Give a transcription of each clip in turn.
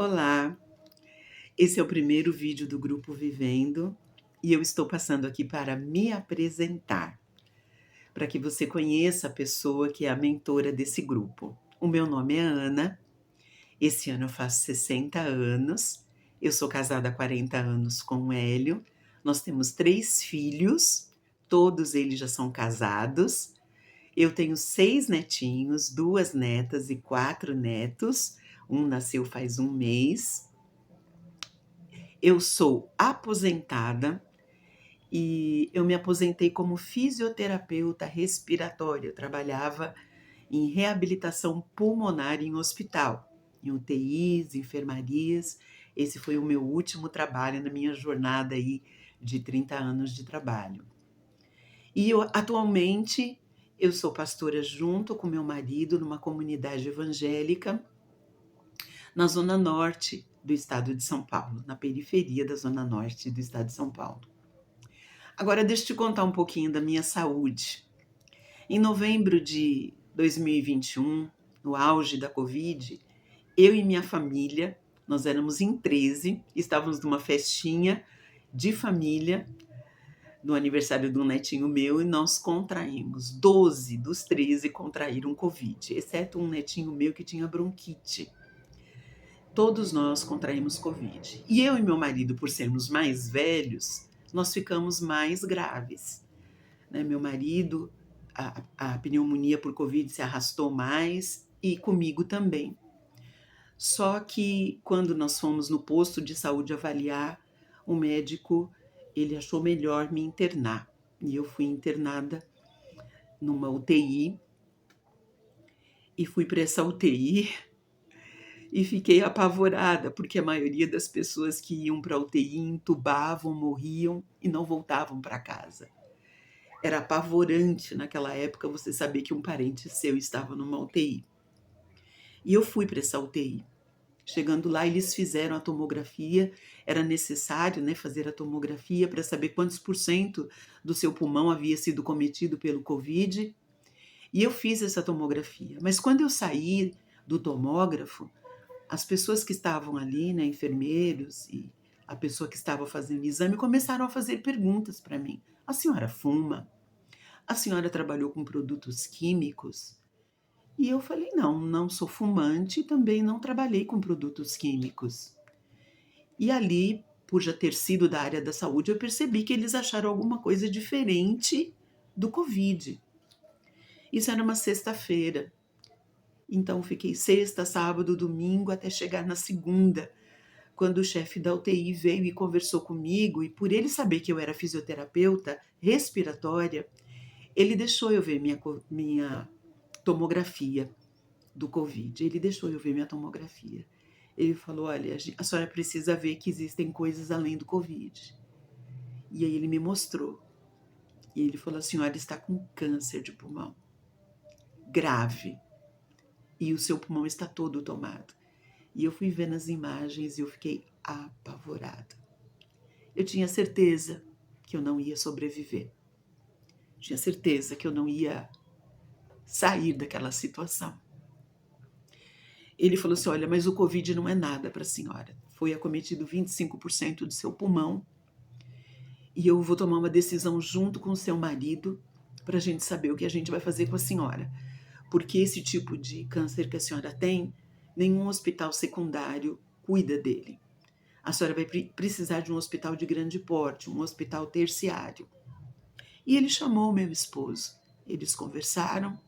Olá, esse é o primeiro vídeo do Grupo Vivendo e eu estou passando aqui para me apresentar, para que você conheça a pessoa que é a mentora desse grupo. O meu nome é Ana, esse ano eu faço 60 anos, eu sou casada há 40 anos com o Hélio, nós temos 3 filhos, todos eles já são casados, eu tenho 6 netinhos, 2 netas e 4 netos, um nasceu faz um mês. Eu sou aposentada e eu me aposentei como fisioterapeuta respiratória. Eu trabalhava em reabilitação pulmonar em hospital, em UTIs, enfermarias. Esse foi o meu último trabalho na minha jornada aí de 30 anos de trabalho. E atualmente eu sou pastora junto com meu marido numa comunidade evangélica na zona norte do estado de São Paulo, na periferia da zona norte do estado de São Paulo. Agora deixa eu te contar um pouquinho da minha saúde. Em novembro de 2021, no auge da Covid, eu e minha família, nós éramos em 13, estávamos numa festinha de família, no aniversário de um netinho meu, e nós contraímos. 12 dos 13 contraíram Covid, exceto um netinho meu que tinha bronquite. Todos nós contraímos Covid. E eu e meu marido, por sermos mais velhos, nós ficamos mais graves, né? Meu marido, a pneumonia por Covid se arrastou mais e comigo também. Só que quando nós fomos no posto de saúde avaliar, o médico, ele achou melhor me internar. E eu fui internada numa UTI e fui para essa UTI e fiquei apavorada, porque a maioria das pessoas que iam para a UTI entubavam, morriam e não voltavam para casa. Era apavorante naquela época você saber que um parente seu estava numa UTI. E eu fui para essa UTI. Chegando lá, eles fizeram a tomografia, era necessário, né, fazer a tomografia para saber quantos por cento do seu pulmão havia sido cometido pelo Covid. E eu fiz essa tomografia. Mas quando eu saí do tomógrafo, as pessoas que estavam ali, né, enfermeiros e a pessoa que estava fazendo o exame, começaram a fazer perguntas para mim. A senhora fuma? A senhora trabalhou com produtos químicos? E eu falei, não, não sou fumante e também não trabalhei com produtos químicos. E ali, por já ter sido da área da saúde, eu percebi que eles acharam alguma coisa diferente do Covid. Isso era uma sexta-feira. Então, fiquei sexta, sábado, domingo, até chegar na segunda, quando o chefe da UTI veio e conversou comigo, e por ele saber que eu era fisioterapeuta respiratória, ele deixou eu ver minha tomografia do Covid. Ele deixou eu ver minha tomografia. Ele falou, olha, a senhora precisa ver que existem coisas além do Covid. E aí ele me mostrou. E ele falou, a senhora está com câncer de pulmão. Grave. E o seu pulmão está todo tomado. E eu fui ver nas imagens e eu fiquei apavorada. Eu tinha certeza que eu não ia sobreviver. Tinha certeza que eu não ia sair daquela situação. Ele falou assim, olha, mas o Covid não é nada para a senhora. Foi acometido 25% do seu pulmão e eu vou tomar uma decisão junto com o seu marido para a gente saber o que a gente vai fazer com a senhora. Porque esse tipo de câncer que a senhora tem, nenhum hospital secundário cuida dele. A senhora vai precisar de um hospital de grande porte, um hospital terciário. E ele chamou o meu esposo. Eles conversaram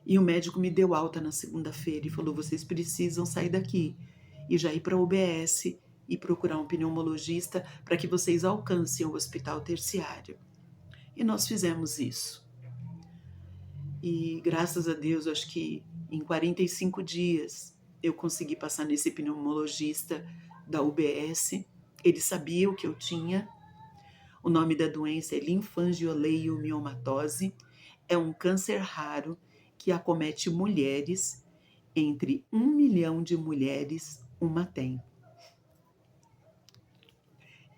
e o médico me deu alta na segunda-feira e falou, vocês precisam sair daqui e já ir para a UBS e procurar um pneumologista para que vocês alcancem o hospital terciário. E nós fizemos isso. E graças a Deus, acho que em 45 dias eu consegui passar nesse pneumologista da UBS. Ele sabia o que eu tinha. O nome da doença é linfangioleiomiomatose. É um câncer raro que acomete mulheres. Entre 1 milhão de mulheres, uma tem.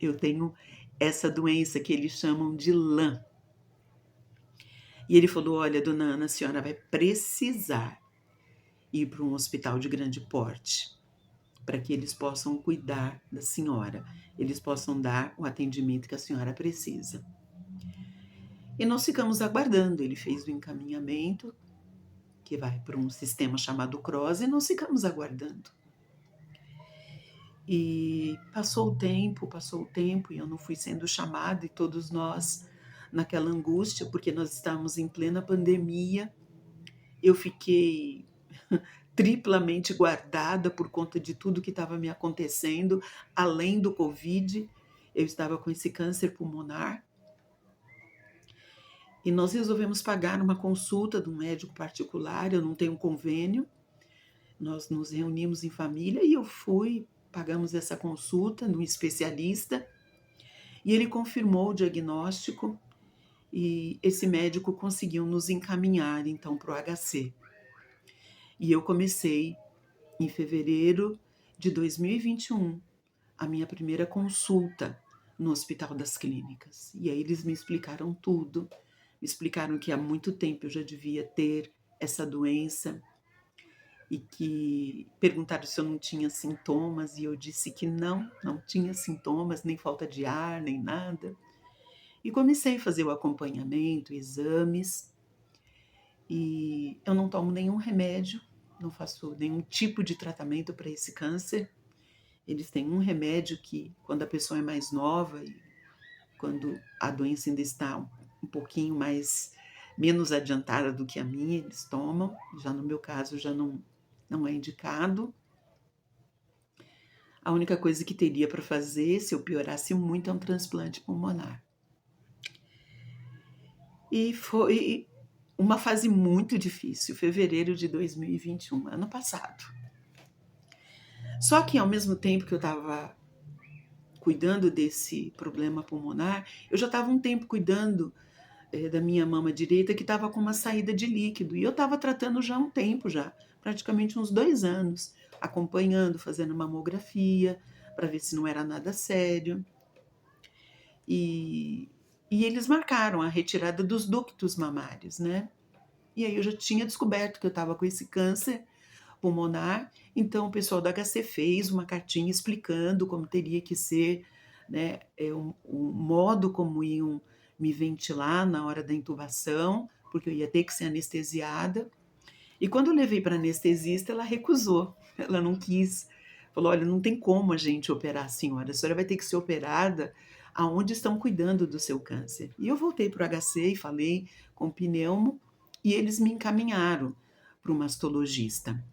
Eu tenho essa doença que eles chamam de LAM. E ele falou, olha, dona Ana, a senhora vai precisar ir para um hospital de grande porte. para que eles possam cuidar da senhora, eles possam dar o atendimento que a senhora precisa. E nós ficamos aguardando, ele fez o encaminhamento, que vai para um sistema chamado CROSS, e nós ficamos aguardando. E passou o tempo, e eu não fui sendo chamada, e todos nós naquela angústia, porque nós estávamos em plena pandemia. Eu fiquei triplamente guardada por conta de tudo que estava me acontecendo, além do Covid. Eu estava com esse câncer pulmonar. E nós resolvemos pagar uma consulta de um médico particular, eu não tenho convênio. Nós nos reunimos em família e eu fui, pagamos essa consulta de um especialista, e ele confirmou o diagnóstico, e esse médico conseguiu nos encaminhar então para o HC. E eu comecei em fevereiro de 2021 a minha primeira consulta no Hospital das Clínicas. E aí eles me explicaram tudo, me explicaram que há muito tempo eu já devia ter essa doença, e que perguntaram se eu não tinha sintomas, e eu disse que não tinha sintomas, nem falta de ar, nem nada. E comecei a fazer o acompanhamento, exames, e eu não tomo nenhum remédio, não faço nenhum tipo de tratamento para esse câncer. Eles têm um remédio que, quando a pessoa é mais nova e quando a doença ainda está um pouquinho menos adiantada do que a minha, eles tomam. Já no meu caso, já não é indicado. A única coisa que teria para fazer, se eu piorasse muito, é um transplante pulmonar. E foi uma fase muito difícil, fevereiro de 2021, ano passado. Só que, ao mesmo tempo que eu estava cuidando desse problema pulmonar, eu já estava um tempo cuidando da minha mama direita, que estava com uma saída de líquido. E eu estava tratando já há um tempo, praticamente uns 2 anos, acompanhando, fazendo mamografia, para ver se não era nada sério. E eles marcaram a retirada dos ductos mamários, né? E aí eu já tinha descoberto que eu estava com esse câncer pulmonar, então o pessoal da HC fez uma cartinha explicando como teria que ser, né, o modo como iam me ventilar na hora da intubação, porque eu ia ter que ser anestesiada. E quando eu levei para a anestesista, ela recusou, ela não quis. Falou: olha, não tem como a gente operar a senhora vai ter que ser operada aonde estão cuidando do seu câncer. E eu voltei para o HC e falei com o pneumo, e eles me encaminharam para o mastologista.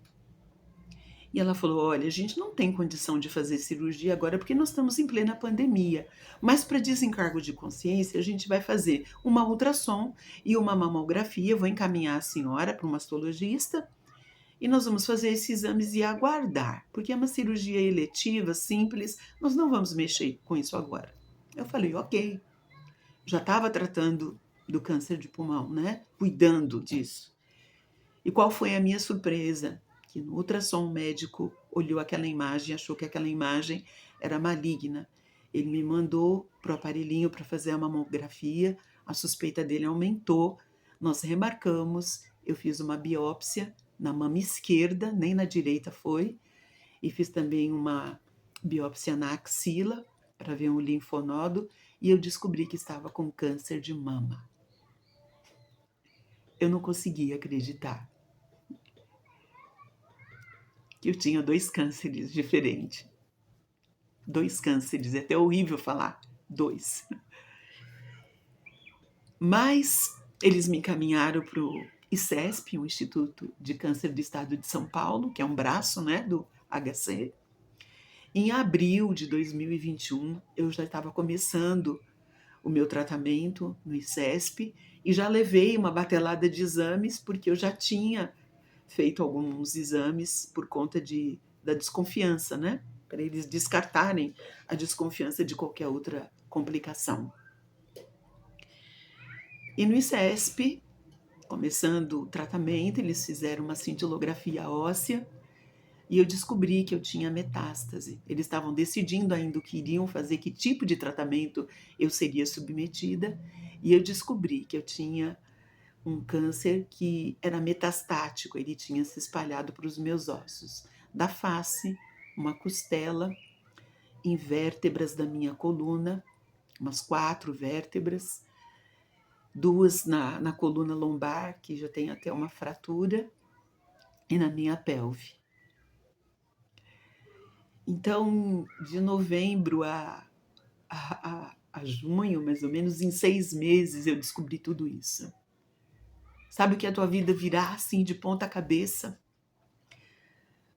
E ela falou: olha, a gente não tem condição de fazer cirurgia agora porque nós estamos em plena pandemia, mas para desencargo de consciência a gente vai fazer uma ultrassom e uma mamografia, vou encaminhar a senhora para um mastologista e nós vamos fazer esses exames e aguardar, porque é uma cirurgia eletiva, simples, nós não vamos mexer com isso agora. Eu falei: ok, já estava tratando do câncer de pulmão, né? Cuidando disso. E qual foi a minha surpresa? Que no ultrassom o médico olhou aquela imagem e achou que aquela imagem era maligna. Ele me mandou para o aparelhinho para fazer a mamografia, a suspeita dele aumentou, nós remarcamos, eu fiz uma biópsia na mama esquerda, nem na direita foi, e fiz também uma biópsia na axila para ver um linfonodo, e eu descobri que estava com câncer de mama. Eu não conseguia acreditar que eu tinha 2 cânceres diferentes. 2 cânceres, é até horrível falar 2. Mas eles me encaminharam para o ICESP, o Instituto de Câncer do Estado de São Paulo, que é um braço, né, do HC. Em abril de 2021, eu já estava começando o meu tratamento no ICESP e já levei uma batelada de exames, porque eu já tinha feito alguns exames por conta da desconfiança, né? Para eles descartarem a desconfiança de qualquer outra complicação. E no ICESP, começando o tratamento, eles fizeram uma cintilografia óssea e eu descobri que eu tinha metástase. Eles estavam decidindo ainda o que iriam fazer, que tipo de tratamento eu seria submetida, e eu descobri que eu tinha um câncer que era metastático, ele tinha se espalhado para os meus ossos da face, uma costela em vértebras da minha coluna, umas 4 vértebras, 2 na coluna lombar, que já tem até uma fratura, e na minha pelve. Então, de novembro a junho, mais ou menos, em 6 meses eu descobri tudo isso. Sabe o que é a tua vida virar assim de ponta cabeça?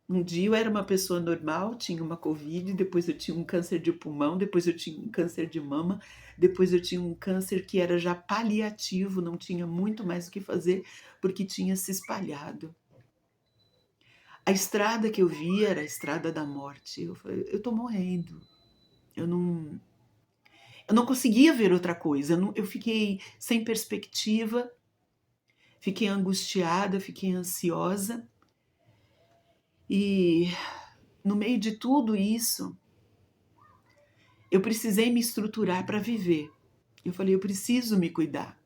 Um dia eu era uma pessoa normal, tinha uma Covid, depois eu tinha um câncer de pulmão, depois eu tinha um câncer de mama, depois eu tinha um câncer que era já paliativo, não tinha muito mais o que fazer, porque tinha se espalhado. A estrada que eu via era a estrada da morte. Eu falei, eu tô morrendo. Eu não conseguia ver outra coisa. Eu fiquei sem perspectiva, fiquei angustiada, fiquei ansiosa. E no meio de tudo isso, eu precisei me estruturar para viver. Eu falei, eu preciso me cuidar,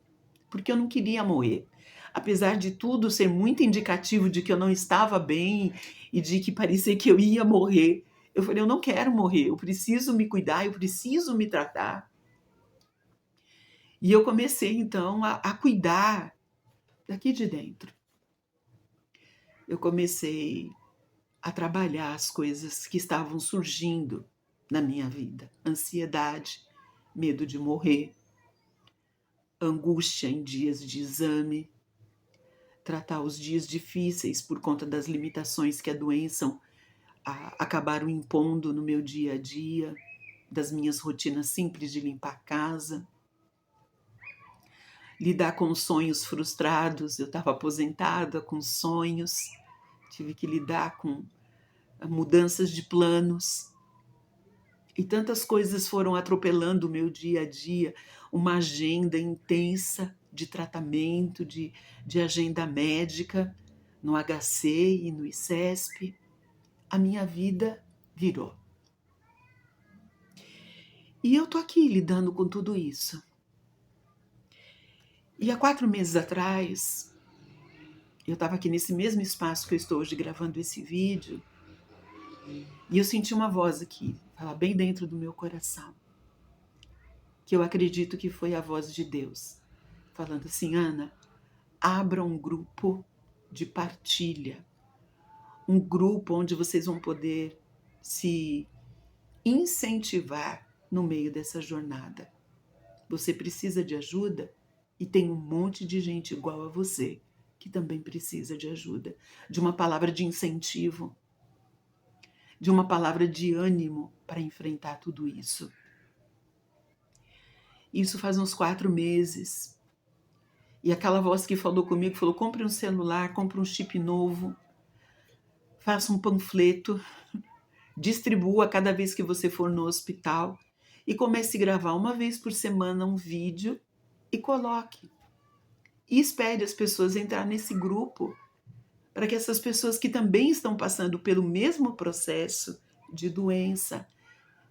porque eu não queria morrer. Apesar de tudo ser muito indicativo de que eu não estava bem e de que parecia que eu ia morrer, eu falei, eu não quero morrer, eu preciso me cuidar, eu preciso me tratar. E eu comecei, então, a cuidar daqui de dentro. Eu comecei a trabalhar as coisas que estavam surgindo na minha vida. Ansiedade, medo de morrer, angústia em dias de exame, tratar os dias difíceis por conta das limitações que a doença acabaram impondo no meu dia a dia, das minhas rotinas simples de limpar a casa, lidar com sonhos frustrados. Eu estava aposentada com sonhos, tive que lidar com mudanças de planos. E tantas coisas foram atropelando o meu dia a dia, uma agenda intensa de tratamento, de agenda médica, no HC e no ICESP. A minha vida virou. E eu tô aqui lidando com tudo isso. E há 4 meses atrás, eu estava aqui nesse mesmo espaço que eu estou hoje gravando esse vídeo, e eu senti uma voz aqui, falar bem dentro do meu coração, que eu acredito que foi a voz de Deus, falando assim, Ana, abra um grupo de partilha, um grupo onde vocês vão poder se incentivar no meio dessa jornada. Você precisa de ajuda e tem um monte de gente igual a você que também precisa de ajuda, de uma palavra de incentivo, de uma palavra de ânimo para enfrentar tudo isso. Isso faz uns 4 meses. E aquela voz que falou comigo, falou, compre um celular, compre um chip novo, faça um panfleto, distribua cada vez que você for no hospital e comece a gravar uma vez por semana um vídeo e coloque. E espere as pessoas entrar nesse grupo para que essas pessoas que também estão passando pelo mesmo processo de doença,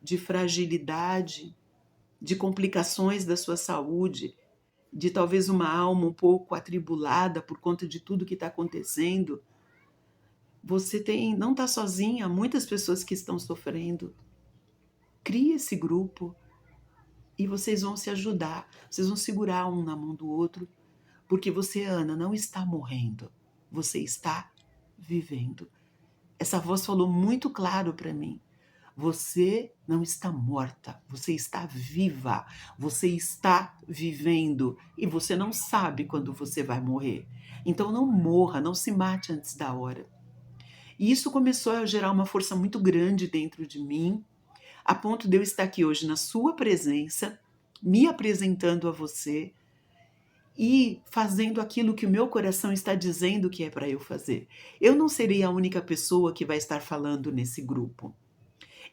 de fragilidade, de complicações da sua saúde, de talvez uma alma um pouco atribulada por conta de tudo que está acontecendo, você não está sozinha, há muitas pessoas que estão sofrendo. Crie esse grupo e vocês vão se ajudar, vocês vão segurar um na mão do outro, porque você, Ana, não está morrendo, você está vivendo. Essa voz falou muito claro para mim. Você não está morta, você está viva, você está vivendo e você não sabe quando você vai morrer. Então não morra, não se mate antes da hora. E isso começou a gerar uma força muito grande dentro de mim, a ponto de eu estar aqui hoje na sua presença, me apresentando a você e fazendo aquilo que o meu coração está dizendo que é para eu fazer. Eu não serei a única pessoa que vai estar falando nesse grupo.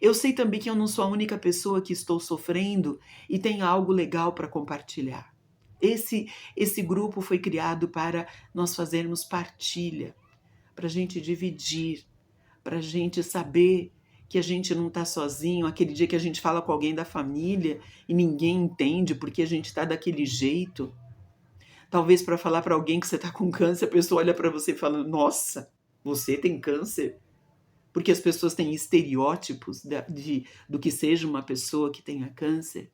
Eu sei também que eu não sou a única pessoa que estou sofrendo e tem algo legal para compartilhar. Esse grupo foi criado para nós fazermos partilha, para a gente dividir, para a gente saber que a gente não está sozinho, aquele dia que a gente fala com alguém da família e ninguém entende porque a gente está daquele jeito. Talvez para falar para alguém que você está com câncer, a pessoa olha para você e fala, nossa, você tem câncer? porque as pessoas têm estereótipos do que seja uma pessoa que tenha câncer.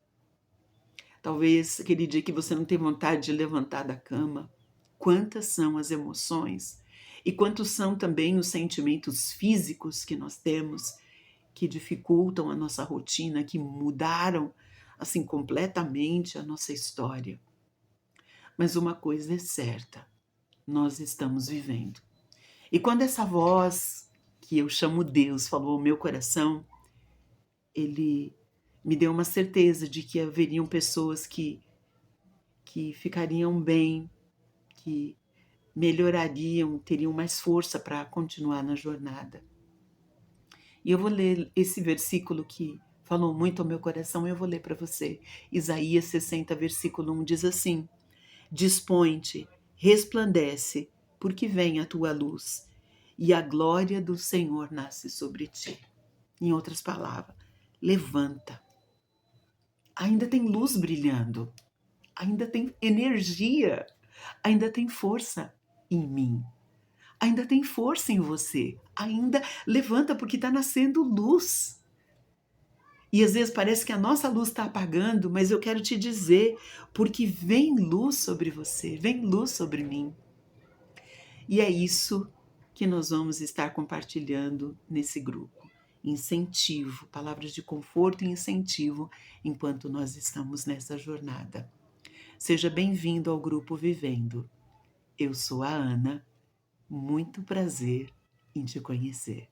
Talvez aquele dia que você não tem vontade de levantar da cama. Quantas são as emoções e quantos são também os sentimentos físicos que nós temos que dificultam a nossa rotina, que mudaram assim completamente a nossa história. Mas uma coisa é certa, nós estamos vivendo. E quando essa voz, que eu chamo Deus, falou ao meu coração, ele me deu uma certeza de que haveriam pessoas que ficariam bem, que melhorariam, teriam mais força para continuar na jornada. E eu vou ler esse versículo que falou muito ao meu coração, eu vou ler para você. Isaías 60, versículo 1 diz assim: Dispõe-te, resplandece, porque vem a tua luz, e a glória do Senhor nasce sobre ti. Em outras palavras, levanta. Ainda tem luz brilhando, ainda tem energia, ainda tem força em mim, ainda tem força em você, ainda levanta porque está nascendo luz. E às vezes parece que a nossa luz está apagando, mas eu quero te dizer, porque vem luz sobre você, vem luz sobre mim. E é isso que nós vamos estar compartilhando nesse grupo. Incentivo, palavras de conforto e incentivo enquanto nós estamos nessa jornada. Seja bem-vindo ao Grupo Vivendo. Eu sou a Ana, muito prazer em te conhecer.